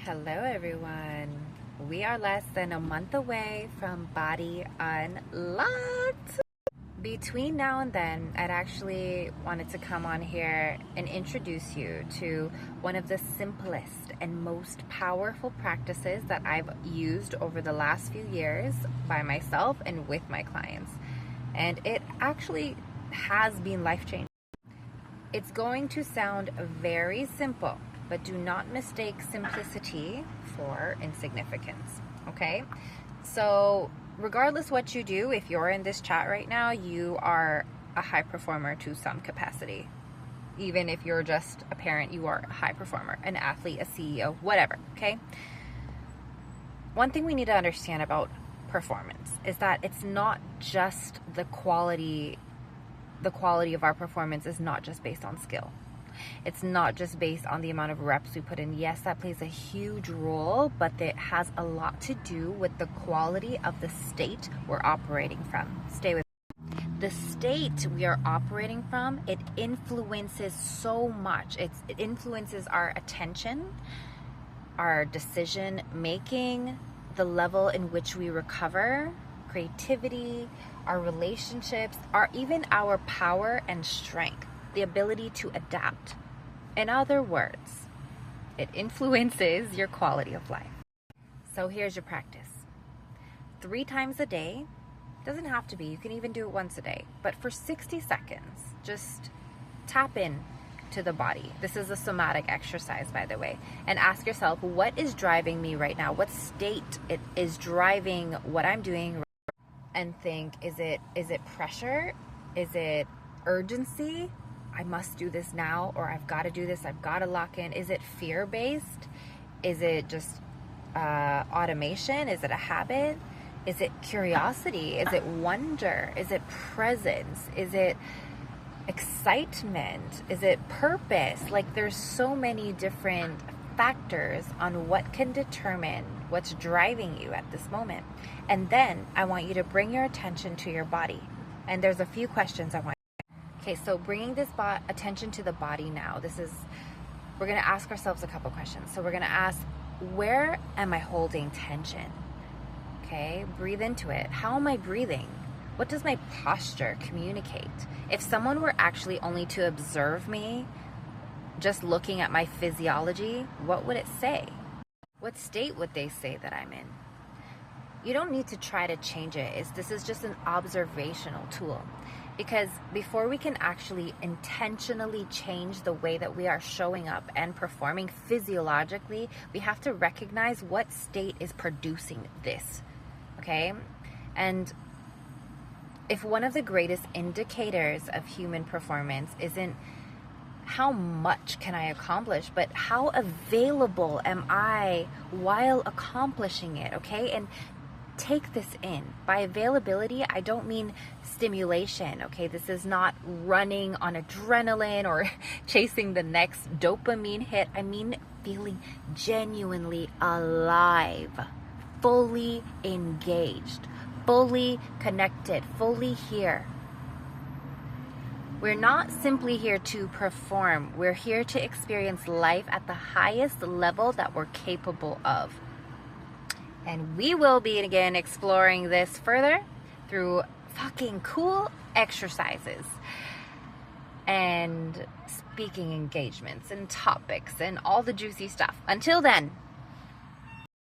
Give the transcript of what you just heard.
Hello everyone. We are less than a month away from Body Unlocked. Between now and then, I'd actually wanted to come on here and introduce you to one of the simplest and most powerful practices that I've used over the last few years by myself and with my clients. And it actually has been life-changing. It's going to sound very simple, but do not mistake simplicity for insignificance, okay? So regardless what you do, if you're in this chat right now, you are a high performer to some capacity. Even if you're just a parent, you are a high performer, an athlete, a CEO, whatever, okay? One thing we need to understand about performance is that it's not just the quality of our performance is not just based on skill. It's not just based on the amount of reps we put in. Yes, that plays a huge role, but it has a lot to do with the quality of the state we're operating from. Stay with me. The state we are operating from, it influences so much. It influences our attention, our decision making, the level in which we recover, creativity, our relationships, even our power and strength. The ability to adapt. In other words, it influences your quality of life. So here's your practice. 3 times a day, doesn't have to be, you can even do it once a day, but for 60 seconds, just tap in to the body. This is a somatic exercise, by the way, and ask yourself, what is driving me right now? What state it is driving what I'm doing? And think, is it pressure? Is it urgency? I must do this now, or I've got to do this, I've got to lock in. Is it fear-based? Is it just automation? Is it a habit? Is it curiosity? Is it wonder? Is it presence? Is it excitement? Is it purpose? Like, there's so many different factors on what can determine what's driving you at this moment. And then I want you to bring your attention to your body. And there's a few questions I want. Okay, so bringing this attention to the body now, we're going to ask ourselves a couple questions. So we're going to ask, where am I holding tension? Okay, breathe into it. How am I breathing? What does my posture communicate? If someone were actually only to observe me, just looking at my physiology, what would it say? What state would they say that I'm in? You don't need to try to change it. This is just an observational tool. Because before we can actually intentionally change the way that we are showing up and performing physiologically, we have to recognize what state is producing this, okay? And if one of the greatest indicators of human performance isn't how much can I accomplish, but how available am I while accomplishing it, okay? And take this in. By availability, I don't mean stimulation, okay? This is not running on adrenaline or chasing the next dopamine hit. I mean feeling genuinely alive, fully engaged, fully connected, fully here. We're not simply here to perform. We're here to experience life at the highest level that we're capable of. And we will be again exploring this further through fucking cool exercises and speaking engagements and topics and all the juicy stuff. Until then,